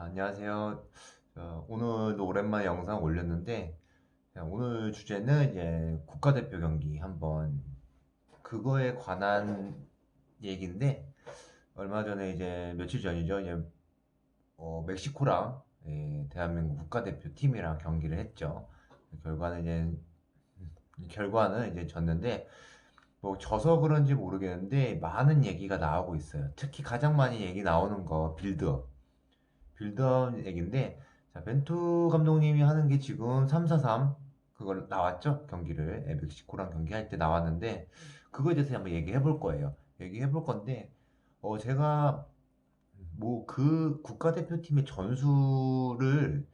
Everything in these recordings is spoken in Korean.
안녕하세요. 오늘도 오랜만에 영상 올렸는데, 오늘 주제는 이제 국가대표 경기 한번 그거에 관한 얘기인데, 얼마 전에 이제 며칠 전이죠. 이제 멕시코랑 대한민국 국가대표 팀이랑 경기를 했죠. 결과는 이제 결과는 이제 졌는데, 뭐 져서 그런지 모르겠는데 많은 얘기가 나오고 있어요. 특히 가장 많이 얘기 나오는 거 빌드업. 빌드업 얘기인데, 자, 벤투 감독님이 하는 게 지금 3-4-3 그걸 나왔죠? 경기를 멕시코랑 경기할 때 나왔는데, 그거에 대해서 한번 얘기해 볼 거예요. 얘기해 볼 건데, 제가 뭐 그 국가대표팀의 전술을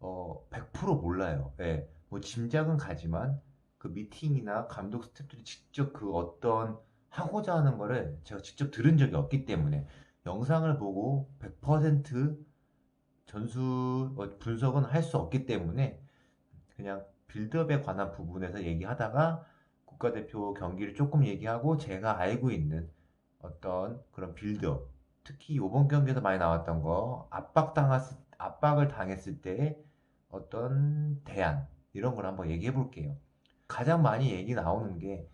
100% 몰라요. 예. 뭐 짐작은 가지만 그 미팅이나 감독 스태프들이 직접 그 어떤 하고자 하는 거를 제가 직접 들은 적이 없기 때문에 영상을 보고 100% 전술 분석은 할 수 없기 때문에 그냥 빌드업에 관한 부분에서 얘기하다가 국가대표 경기를 조금 얘기하고 제가 알고 있는 어떤 그런 빌드업, 특히 이번 경기에서 많이 나왔던 거 압박을 당했을 때 어떤 대안 이런 걸 한번 얘기해 볼게요. 가장 많이 얘기 나오는 게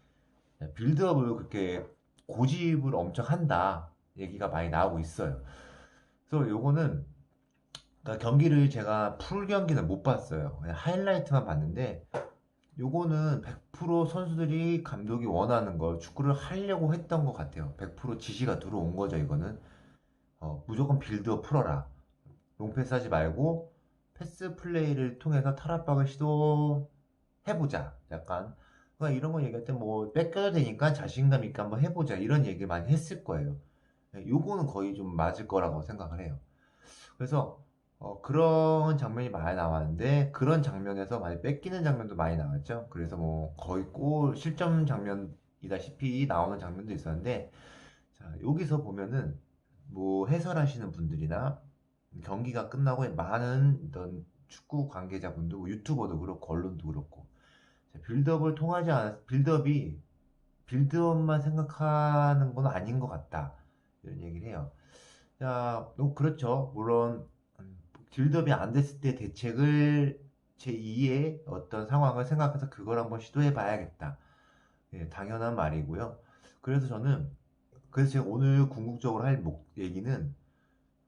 빌드업을 그렇게 고집을 엄청 한다 얘기가 많이 나오고 있어요. 그래서 요거는, 그러니까 경기를 제가 풀 경기는 못 봤어요. 그냥 하이라이트만 봤는데 요거는 100% 선수들이 감독이 원하는 걸 축구를 하려고 했던 것 같아요. 100% 지시가 들어온 거죠, 이거는. 무조건 빌드업 풀어라. 롱패스 하지 말고 패스 플레이를 통해서 탈압박을 시도해보자. 약간. 그러니까 이런 거 얘기할 때 뭐 뺏겨도 되니까 자신감 있게 한번 해보자. 이런 얘기를 많이 했을 거예요. 요거는 거의 좀 맞을 거라고 생각을 해요. 그래서 그런 장면이 많이 나왔는데 그런 장면에서 많이 뺏기는 장면도 많이 나왔죠. 그래서 뭐 거의 골 실점 장면이다시피 나오는 장면도 있었는데, 자, 여기서 보면은 뭐 해설하시는 분들이나 경기가 끝나고 많은 어떤 축구 관계자분들, 뭐 유튜버도 그렇고 언론도 그렇고, 자, 빌드업만 생각하는 건 아닌 것 같다. 이런 얘기를 해요. 자, 그렇죠. 물론 빌드업이 안 됐을 때 대책을 제2의 어떤 상황을 생각해서 그걸 한번 시도해 봐야겠다. 예, 당연한 말이고요. 그래서 저는 그래서 제가 오늘 궁극적으로 할 얘기는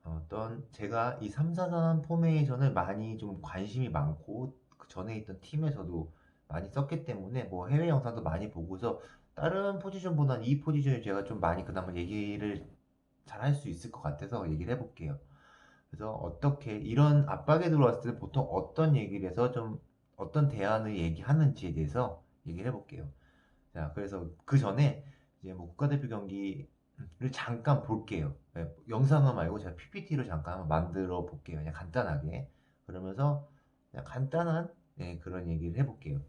어떤 제가 이 3-4-3 포메이션을 많이 좀 관심이 많고 그 전에 있던 팀에서도 많이 썼기 때문에 뭐 해외 영상도 많이 보고서 다른 포지션보다는 이 포지션을 제가 좀 많이 그나마 얘기를 잘 할 수 있을 것 같아서 얘기를 해볼게요. 그래서 어떻게 이런 압박에 들어왔을 때 보통 어떤 얘기를 해서 좀 어떤 대안을 얘기하는지에 대해서 얘기를 해볼게요. 자, 그래서 그 전에 이제 뭐 국가대표 경기를 잠깐 볼게요. 네, 영상은 말고 제가 PPT로 잠깐 한번 만들어 볼게요. 그냥 간단하게. 그러면서 그냥 간단한, 그런 얘기를 해볼게요.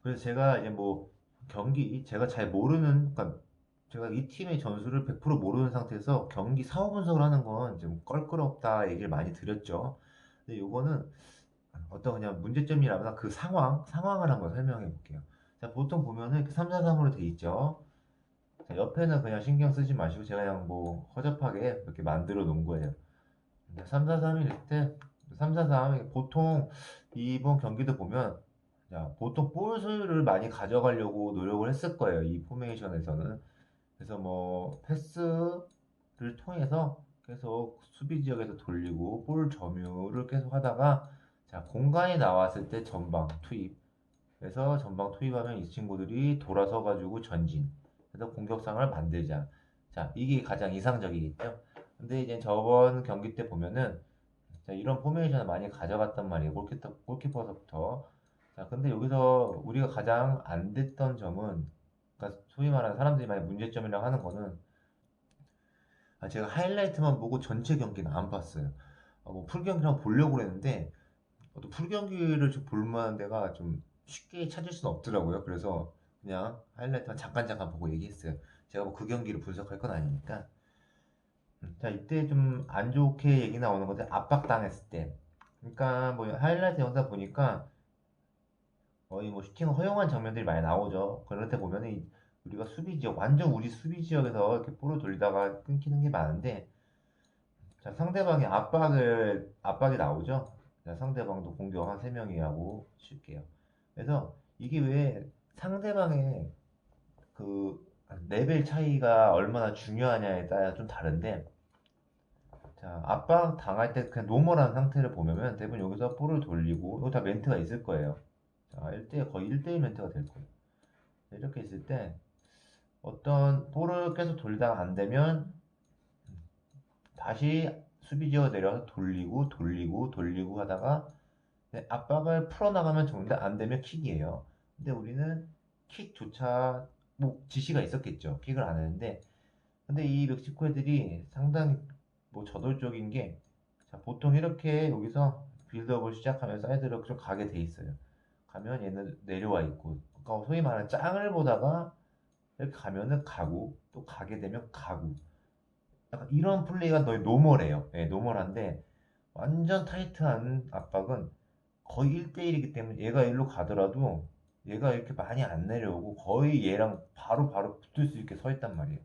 그래서 제가 이제 뭐 경기 제가 잘 모르는, 그러니까 제가 이 팀의 전술을 100% 모르는 상태에서 경기 상호 분석을 하는 건 좀 껄끄럽다 얘기를 많이 드렸죠. 근데 요거는 어떤 그냥 문제점이라면 그 상황을 한번 설명해 볼게요. 자, 보통 보면은 이렇게 3-4-3으로 돼 있죠. 자, 옆에는 그냥 신경 쓰지 마시고 제가 그냥 뭐 허접하게 이렇게 만들어 놓은 거예요. 3-4-3일 때 3-4-3 보통 이번 경기도 보면, 자, 보통 볼 수를 많이 가져가려고 노력을 했을 거예요. 이 포메이션에서는. 그래서 뭐 패스를 통해서 계속 수비 지역에서 돌리고 볼 점유를 계속 하다가, 자, 공간이 나왔을 때 전방 투입. 그래서 전방 투입하면 이 친구들이 돌아서 가지고 전진. 그래서 공격상을 만들자. 자, 이게 가장 이상적이겠죠. 근데 이제 저번 경기 때 보면은, 자, 이런 포메이션을 많이 가져갔단 말이에요. 골키퍼서부터. 자, 근데 여기서 우리가 가장 안 됐던 점은, 그러니까 소위 말하는 사람들이 많이 문제점이라고 하는 거는, 제가 하이라이트만 보고 전체 경기는 안 봤어요. 뭐 풀경기랑 보려고 그랬는데 또 풀경기를 좀 볼 만한 데가 좀 쉽게 찾을 수는 없더라고요. 그래서 그냥 하이라이트만 잠깐 잠깐 보고 얘기했어요. 제가 뭐 그 경기를 분석할 건 아니니까. 자, 이때 좀 안 좋게 얘기 나오는 건데 압박당했을 때. 그러니까 뭐 하이라이트 영상 보니까 거의 뭐 슈팅을 허용한 장면들이 많이 나오죠. 그럴 때 보면은 우리가 수비 지역, 완전 우리 수비 지역에서 이렇게 볼을 돌리다가 끊기는 게 많은데, 자, 상대방이 압박이 나오죠? 자, 상대방도 공격 한 3명이 하고 칠게요. 그래서 이게 왜 상대방의 그 레벨 차이가 얼마나 중요하냐에 따라 좀 다른데, 자, 압박 당할 때 그냥 노멀한 상태를 보면은 대부분 여기서 볼을 돌리고, 이거 다 멘트가 있을 거예요. 자, 거의 1대1 멘트가 될 거예요. 이렇게 있을 때, 어떤 볼을 계속 돌리다가 안 되면, 다시 수비 지어 내려서 돌리고, 돌리고, 돌리고 하다가, 압박을 풀어나가면 좋은데, 안 되면 킥이에요. 근데 우리는 킥조차, 뭐, 지시가 있었겠죠. 킥을 안 했는데, 근데 이 멕시코 애들이 상당히 뭐 저돌적인 게, 자, 보통 이렇게 여기서 빌드업을 시작하면 사이드로 좀 가게 돼 있어요. 가면 얘는 내려와 있고, 그러니까 소위 말하는 짱을 보다가 이렇게 가면은 가고, 또 가게 되면 가고, 약간 이런 플레이가 거의 노멀해요. 예, 노멀한데, 완전 타이트한 압박은 거의 1대1이기 때문에 얘가 일로 가더라도 얘가 이렇게 많이 안 내려오고 거의 얘랑 바로 붙을 수 있게 서 있단 말이에요.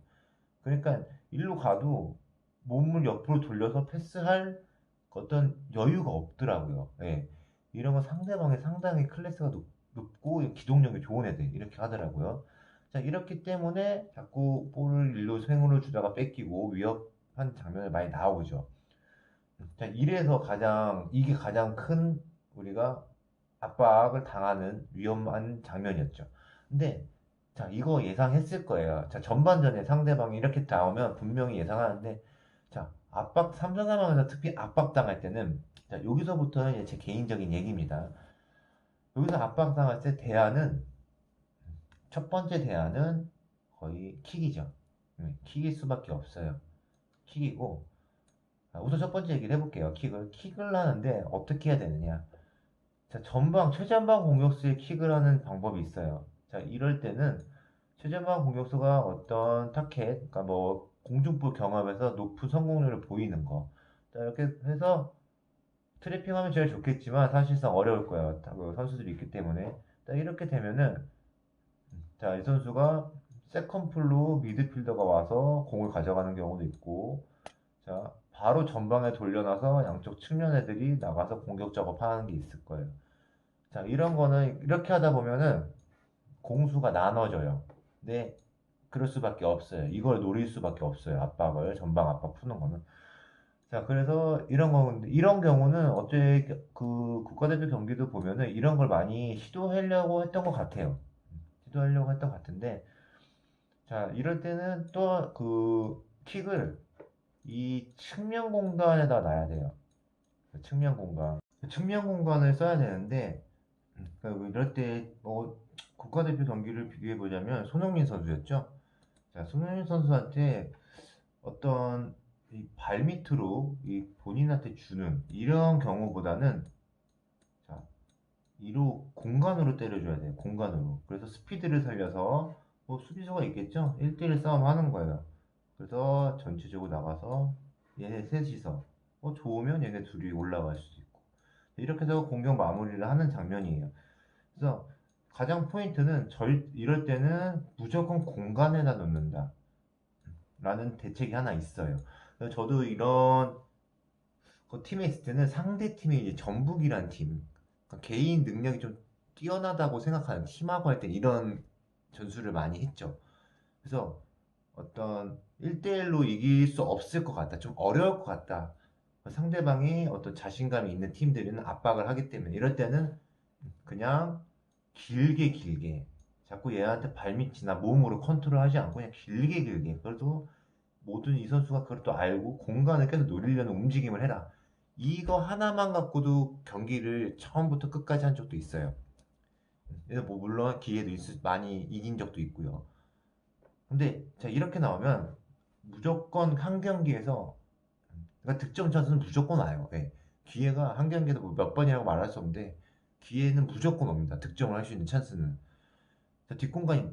그러니까 일로 가도 몸을 옆으로 돌려서 패스할 어떤 여유가 없더라고요. 예. 이런 건 상대방이 상당히 클래스가 높고 기동력이 좋은 애들 이렇게 하더라고요. 자, 이렇기 때문에 자꾸 볼을 일로 생으로 주다가 뺏기고 위협한 장면이 많이 나오죠. 자, 이게 가장 큰 우리가 압박을 당하는 위험한 장면이었죠. 근데 자, 이거 예상했을 거예요. 자, 전반전에 상대방이 이렇게 나오면 분명히 예상하는데, 자, 삼선 상황에서 특히 압박당할 때는, 자, 여기서부터는 이제 제 개인적인 얘기입니다. 여기서 압박당할 때 첫 번째 대안은 거의 킥이죠. 킥일 수밖에 없어요. 킥이고, 우선 첫 번째 얘기를 해볼게요. 킥을 하는데 어떻게 해야 되느냐. 자, 최전방 공격수에 킥을 하는 방법이 있어요. 자, 이럴 때는 최전방 공격수가 어떤 타켓, 그러니까 뭐 공중볼 경합에서 높은 성공률을 보이는 거. 자, 이렇게 해서 트래핑하면 제일 좋겠지만 사실상 어려울 거예요. 그 선수들이 있기 때문에. 자, 이렇게 되면은 자, 이 선수가 세컨풀로 미드필더가 와서 공을 가져가는 경우도 있고, 자, 바로 전방에 돌려놔서 양쪽 측면 애들이 나가서 공격 작업하는 게 있을 거예요. 자, 이런 거는 이렇게 하다 보면은 공수가 나눠져요. 근데 그럴 수밖에 없어요. 이걸 노릴 수밖에 없어요. 전방 압박 푸는 거는. 자, 그래서 이런 경우는 어째 그 국가대표 경기도 보면은 이런 걸 많이 시도하려고 했던 것 같아요. 시도하려고 했던 것 같은데, 자, 이럴 때는 또 그 킥을 이 측면 공간에다 놔야 돼요. 측면 공간. 측면 공간을 써야 되는데, 그러니까 뭐 이럴 때 국가대표 경기를 비교해 보자면 손흥민 선수였죠. 자, 손흥민 선수한테 어떤 이 발밑으로 이 본인한테 주는 이런 경우보다는 자, 이로 공간으로 때려줘야 돼요. 공간으로. 그래서 스피드를 살려서 뭐 수비수가 있겠죠. 1대1 싸움 하는 거예요. 그래서 전체적으로 나가서 얘네 셋이서 좋으면 얘네 둘이 올라갈 수도 있고 이렇게 해서 공격 마무리를 하는 장면이에요. 그래서 가장 포인트는 이럴 때는 무조건 공간에다 놓는다 라는 대책이 하나 있어요. 그래서 저도 이런 그 팀에 있을 때는 상대 팀이 이제 전북이란 팀, 그러니까 개인 능력이 좀 뛰어나다고 생각하는 팀하고 할 때 이런 전술을 많이 했죠. 그래서 어떤 1대1로 이길 수 없을 것 같다. 좀 어려울 것 같다. 상대방이 어떤 자신감이 있는 팀들은 압박을 하기 때문에 이럴 때는 그냥 길게 자꾸 얘한테 발밑이나 몸으로 컨트롤하지 않고 그냥 길게 그래도 모든 이 선수가 그걸 또 알고 공간을 계속 노리려는 움직임을 해라. 이거 하나만 갖고도 경기를 처음부터 끝까지 한 적도 있어요. 그래서 뭐 물론 많이 이긴 적도 있고요. 근데 자 이렇게 나오면 무조건 한 경기에서 그러니까 득점 찬스는 무조건 와요. 예. 기회가 한 경기에서 뭐몇 번이라고 말할 수 없는데 기회는 무조건 옵니다. 득점을 할 수 있는 찬스는. 자,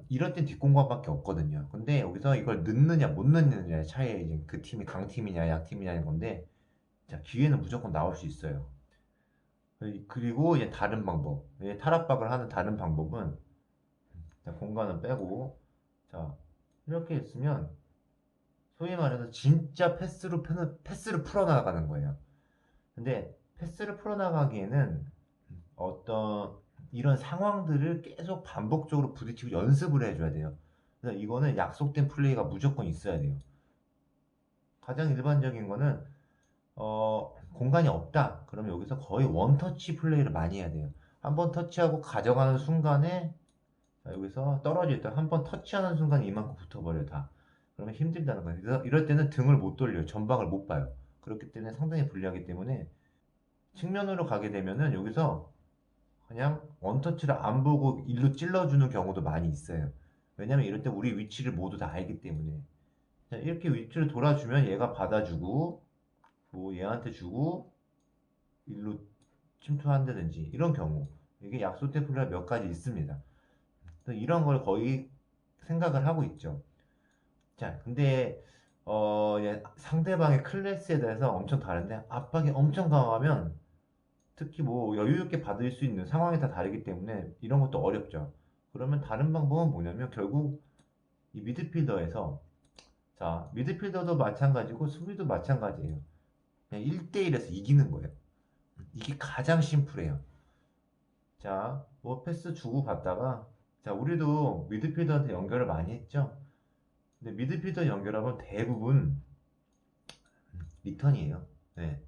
이럴 땐 뒷공간밖에 없거든요. 근데 여기서 이걸 넣느냐 못 넣느냐의 차이에 이제 그 팀이 강팀이냐 약팀이냐는 건데 자, 기회는 무조건 나올 수 있어요. 그리고 이제 다른 방법, 탈압박을 하는 다른 방법은 자, 공간은 빼고 자 이렇게 있으면 소위 말해서 진짜 패스를 풀어나가는 거예요. 근데 패스를 풀어나가기에는 어떤 이런 상황들을 계속 반복적으로 부딪히고 연습을 해줘야 돼요. 그래서 이거는 약속된 플레이가 무조건 있어야 돼요. 가장 일반적인 거는 공간이 없다. 그러면 여기서 거의 원터치 플레이를 많이 해야 돼요. 한 번 터치하고 가져가는 순간에 여기서 떨어질 때 한 번 터치하는 순간에 이만큼 붙어버려요 다. 그러면 힘들다는 거예요. 그래서 이럴 때는 등을 못 돌려요. 전방을 못 봐요. 그렇기 때문에 상당히 불리하기 때문에 측면으로 가게 되면은 여기서 그냥 원터치를 안 보고 일로 찔러주는 경우도 많이 있어요. 왜냐면 이럴 때 우리 위치를 모두 다 알기 때문에. 자, 이렇게 위치를 돌아주면 얘가 받아주고 뭐 얘한테 주고 일로 침투한다든지 이런 경우 이게 약속된 플레이가 몇 가지 있습니다. 그래서 이런 걸 거의 생각을 하고 있죠. 자, 근데 상대방의 클래스에 대해서 엄청 다른데 압박이 엄청 강하면 특히 뭐 여유 있게 받을 수 있는 상황이 다 다르기 때문에 이런 것도 어렵죠. 그러면 다른 방법은 뭐냐면 결국 이 미드필더에서 자, 미드필더도 마찬가지고 수비도 마찬가지예요. 그냥 1대1에서 이기는 거예요. 이게 가장 심플해요. 자, 뭐 패스 주고 받다가 자, 우리도 미드필더한테 연결을 많이 했죠. 근데 미드필더 연결하면 대부분 리턴이에요. 네,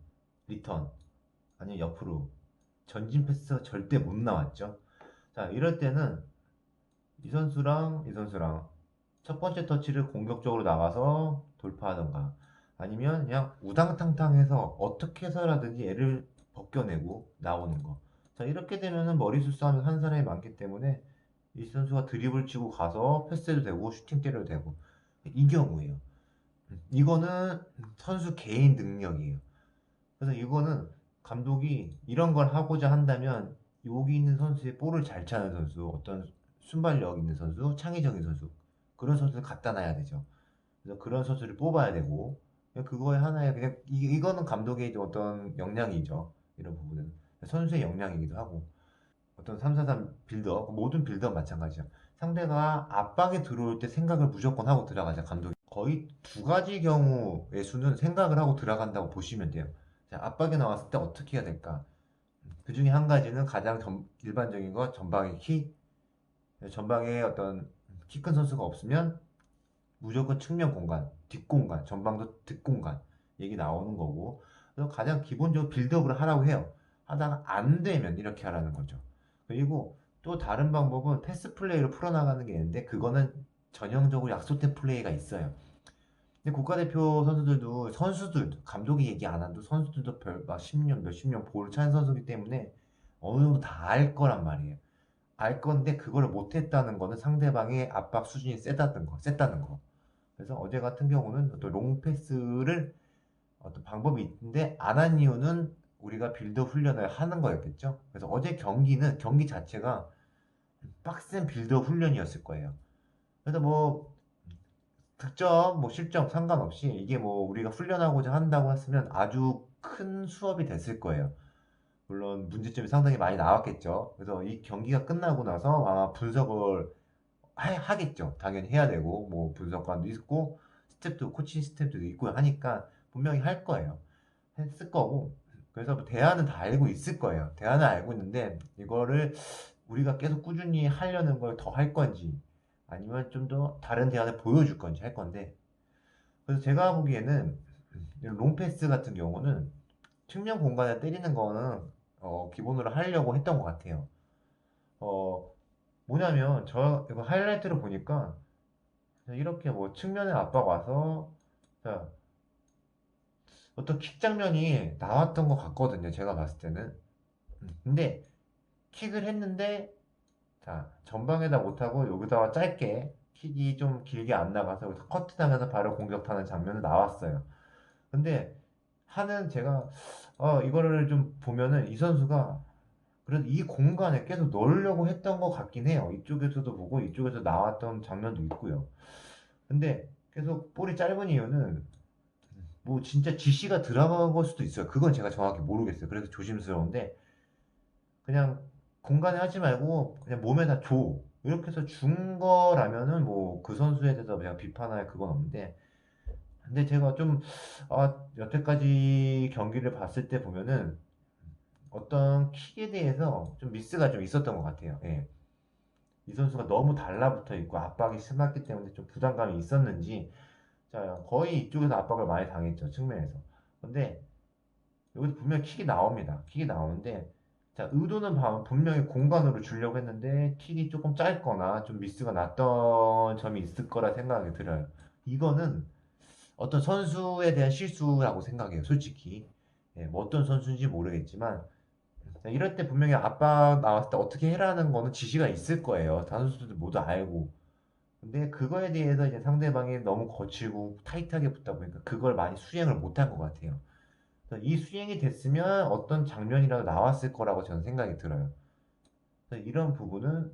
리턴. 아니면 옆으로. 전진 패스가 절대 못 나왔죠. 자, 이럴 때는 이 선수랑 이 선수랑 첫 번째 터치를 공격적으로 나가서 돌파하던가 아니면 그냥 우당탕탕해서 어떻게 해서라든지 얘를 벗겨내고 나오는 거. 자, 이렇게 되면은 머리수 싸움이 한 사람이 많기 때문에 이 선수가 드리블 치고 가서 패스해도 되고 슈팅 때려도 되고 이 경우에요. 이거는 선수 개인 능력이에요. 그래서 이거는 감독이 이런 걸 하고자 한다면 여기 있는 선수의 볼을 잘 차는 선수, 어떤 순발력 있는 선수, 창의적인 선수 그런 선수를 갖다 놔야 되죠. 그래서 그런 선수를 뽑아야 되고 그냥 그거에 하나의 그냥 이거는 감독의 어떤 역량이죠. 이런 부분은 선수의 역량이기도 하고 어떤 3-4-3 빌더 모든 빌더 마찬가지야. 상대가 압박에 들어올 때 생각을 무조건 하고 들어가자 감독이. 거의 두 가지 경우의 수는 생각을 하고 들어간다고 보시면 돼요. 자, 압박에 나왔을 때 어떻게 해야 될까? 그 중에 한 가지는 가장 일반적인 거 전방의 키. 전방에 어떤 키 큰 선수가 없으면 무조건 측면 공간, 뒷공간, 전방도 뒷공간 얘기 나오는 거고. 그래서 가장 기본적으로 빌드업을 하라고 해요. 하다가 안 되면 이렇게 하라는 거죠. 그리고 또 다른 방법은 패스 플레이로 풀어나가는 게 있는데 그거는 전형적으로 약속된 플레이가 있어요. 근데 국가대표 선수들도 감독이 얘기 안 한도 선수들도 막 10년 몇십 년 볼 찬 선수이기 때문에 어느 정도 다 알 거란 말이에요. 알 건데 그걸 못했다는 거는 상대방의 압박 수준이 셌다는 거. 그래서 어제 같은 경우는 어떤 롱 패스를 어떤 방법이 있는데 안 한 이유는 우리가 빌드 훈련을 하는 거였겠죠. 그래서 어제 경기 자체가 빡센 빌드 훈련이었을 거예요. 그래서 뭐 득점, 뭐 실점 상관없이 이게 뭐 우리가 훈련하고자 한다고 했으면 아주 큰 수업이 됐을 거예요. 물론 문제점이 상당히 많이 나왔겠죠. 그래서 이 경기가 끝나고 나서 아마 분석을 하겠죠. 당연히 해야 되고 뭐 분석관도 있고 스텝도 코칭 스텝도 있고 하니까 분명히 할 거예요. 했을 거고 그래서 뭐 대안은 다 알고 있을 거예요. 대안은 알고 있는데 이거를 우리가 계속 꾸준히 하려는 걸 더 할 건지 아니면 좀 더 다른 대안을 보여줄 건지 할 건데 그래서 제가 보기에는 롱패스 같은 경우는 측면 공간에 때리는 거는 기본으로 하려고 했던 것 같아요. 어, 뭐냐면 저 이거 하이라이트를 보니까 이렇게 뭐 측면에 압박 와서 자, 어떤 킥 장면이 나왔던 것 같거든요. 제가 봤을 때는. 근데 킥을 했는데 자 전방에다 못하고 여기다가 짧게 킥이 좀 길게 안 나가서 여기서 커트 당해서 바로 공격하는 장면이 나왔어요. 근데 하는 제가 이거를 좀 보면은 이 선수가 그래도 이 공간에 계속 넣으려고 했던 것 같긴 해요. 이쪽에서도 보고 이쪽에서 나왔던 장면도 있고요. 근데 계속 볼이 짧은 이유는 뭐 진짜 지시가 들어간 걸 수도 있어요. 그건 제가 정확히 모르겠어요. 그래서 조심스러운데 그냥 공간에 하지 말고 그냥 몸에다 줘. 이렇게 해서 준 거라면은 뭐 그 선수에 대해서 그냥 비판할 그건 없는데 근데 제가 좀 여태까지 경기를 봤을 때 보면은 어떤 킥에 대해서 좀 미스가 좀 있었던 것 같아요. 예. 이 선수가 너무 달라붙어 있고 압박이 심했기 때문에 좀 부담감이 있었는지 자 거의 이쪽에서 압박을 많이 당했죠 측면에서. 근데 여기서 분명히 킥이 나옵니다. 킥이 나오는데 자 의도는 분명히 공간으로 주려고 했는데 킥이 조금 짧거나 좀 미스가 났던 점이 있을 거라 생각이 들어요. 이거는 어떤 선수에 대한 실수라고 생각해요, 솔직히. 예, 뭐 어떤 선수인지 모르겠지만 이럴 때 분명히 압박 나왔을 때 어떻게 해라는 거는 지시가 있을 거예요. 다른 선수들 모두 알고. 근데 그거에 대해서 이제 상대방이 너무 거칠고 타이트하게 붙다 보니까 그걸 많이 수행을 못한 것 같아요. 그래서 이 수행이 됐으면 어떤 장면이라도 나왔을 거라고 저는 생각이 들어요. 그래서 이런 부분은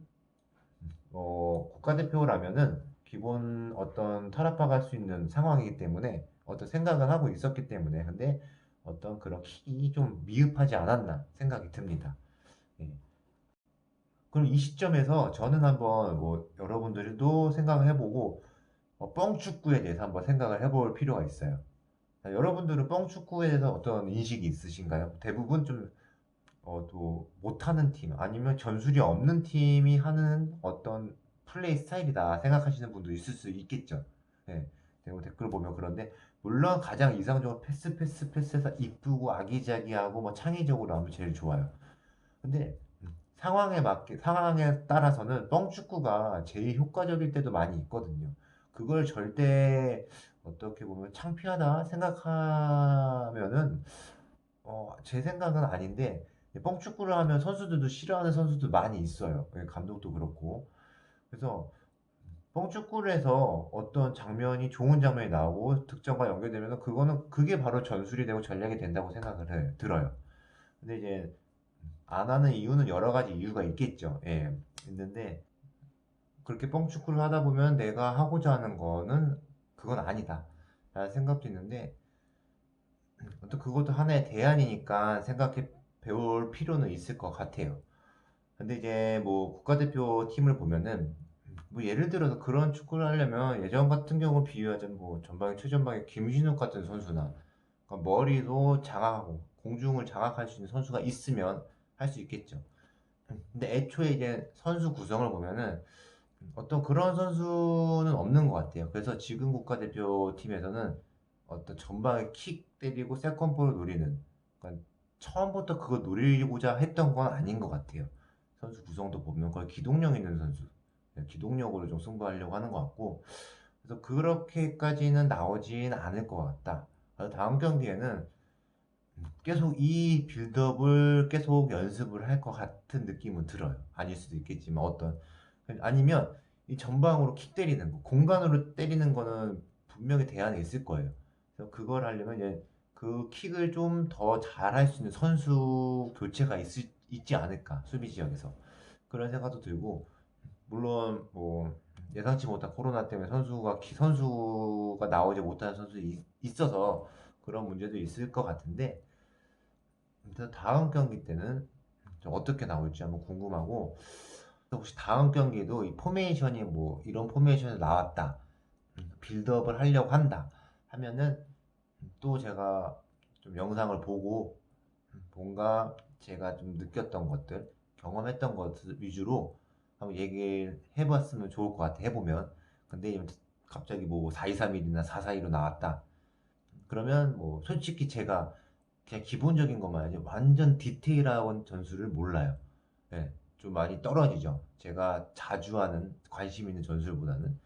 국가대표라면은 기본 어떤 타락박할 수 있는 상황이기 때문에 어떤 생각을 하고 있었기 때문에 근데 어떤 그런 킥이 좀 미흡하지 않았나 생각이 듭니다. 예. 그럼 이 시점에서 저는 한번 뭐 여러분들도 생각을 해보고 뻥축구에 대해서 한번 생각을 해볼 필요가 있어요. 자, 여러분들은 뻥축구에 대해서 어떤 인식이 있으신가요? 대부분 좀 또 못하는 팀 아니면 전술이 없는 팀이 하는 어떤 플레이 스타일이다 생각하시는 분도 있을 수 있겠죠. 예. 네, 뭐 댓글 보면 그런데 물론 가장 이상적으로 패스해서 이쁘고 아기자기하고 뭐 창의적으로 하면 제일 좋아요. 근데 상황에 따라서는 뻥축구가 제일 효과적일 때도 많이 있거든요. 그걸 절대 어떻게 보면 창피하다 생각하면은 제 생각은 아닌데 뻥축구를 하면 선수들도 싫어하는 선수도 많이 있어요. 예, 감독도 그렇고. 그래서 뻥축구를 해서 어떤 장면이 좋은 장면이 나오고 득점과 연결되면 그거는 그게 바로 전술이 되고 전략이 된다고 들어요. 근데 이제 안 하는 이유는 여러 가지 이유가 있겠죠. 예. 있는데 그렇게 뻥축구를 하다 보면 내가 하고자 하는 거는 그건 아니다. 라는 생각도 있는데 또 그것도 하나의 대안이니까 생각해 배울 필요는 있을 것 같아요. 근데 이제 뭐 국가대표 팀을 보면은 뭐 예를 들어서 그런 축구를 하려면 예전 같은 경우 비유하자면 뭐 전방에 최전방에 김신욱 같은 선수나 그러니까 머리도 장악하고 공중을 장악할 수 있는 선수가 있으면 할 수 있겠죠. 근데 애초에 이제 선수 구성을 보면은 어떤 그런 선수는 없는 것 같아요. 그래서 지금 국가대표 팀에서는 어떤 전방에 킥 때리고 세컨볼을 노리는 그러니까 처음부터 그거 노리고자 했던 건 아닌 것 같아요. 선수 구성도 보면 거의 기동력 있는 선수, 네, 기동력으로 좀 승부하려고 하는 것 같고 그래서 그렇게까지는 나오진 않을 것 같다. 그래서 다음 경기에는 계속 이 빌드업을 계속 연습을 할 것 같은 느낌은 들어요. 아닐 수도 있겠지만 어떤 아니면 이 전방으로 킥 때리는 거, 공간으로 때리는 거는 분명히 대안이 있을 거예요. 그래서 그걸 하려면 이제 그 킥을 좀 더 잘할 수 있는 선수 교체가 있지 않을까 수비 지역에서 그런 생각도 들고 물론 뭐 예상치 못한 코로나 때문에 선수가 나오지 못하는 선수들이 있어서 그런 문제도 있을 것 같은데 그래서 다음 경기 때는 좀 어떻게 나올지 한번 궁금하고 혹시 다음 경기에도 이 포메이션이 뭐 이런 포메이션이 나왔다 빌드업을 하려고 한다 하면은 또 제가 좀 영상을 보고 뭔가 제가 좀 느꼈던 것들 경험했던 것들 위주로 한번 얘기를 해봤으면 좋을 것 같아 해보면 근데 갑자기 뭐 4-2-3-1이나 4-4-2로 나왔다 그러면 뭐 솔직히 제가 그냥 기본적인 것만 하지 완전 디테일한 전술을 몰라요. 예, 좀 많이 떨어지죠. 제가 자주 하는 관심 있는 전술보다는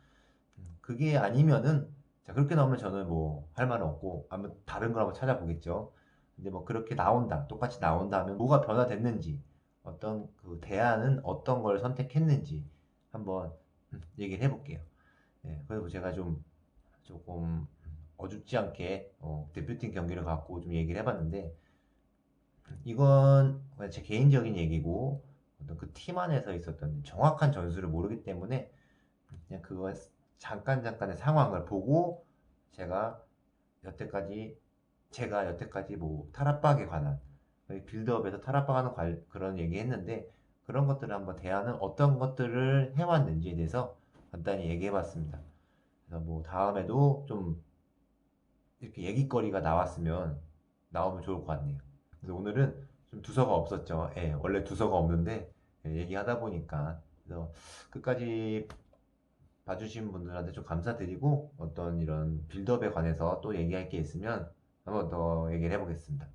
그게 아니면은 자 그렇게 나오면 저는 뭐 할 말은 없고 한번 다른 걸 한번 찾아보겠죠. 근데 뭐 그렇게 나온다 똑같이 나온다 하면 뭐가 변화됐는지 어떤 그 대안은 어떤 걸 선택했는지 한번 얘기를 해볼게요. 예, 그리고 제가 좀 조금 어줍지 않게 대표팀 경기를 갖고 좀 얘기를 해봤는데 이건 그냥 제 개인적인 얘기고 어떤 그 팀 안에서 있었던 정확한 전술을 모르기 때문에 그냥 그거 잠깐의 상황을 보고 제가 여태까지 여태까지 뭐 탈압박에 관한 빌드업에서 탈압박하는 그런 얘기했는데 그런 것들을 한번 대안은 어떤 것들을 해왔는지에 대해서 간단히 얘기해봤습니다. 그래서 뭐 다음에도 좀 이렇게 얘기거리가 나오면 좋을 것 같네요. 그래서 오늘은 좀 두서가 없었죠. 예, 원래 두서가 없는데 예, 얘기하다 보니까 그래서 끝까지 봐주신 분들한테 좀 감사드리고 어떤 이런 빌드업에 관해서 또 얘기할 게 있으면 한번 더 얘기를 해보겠습니다.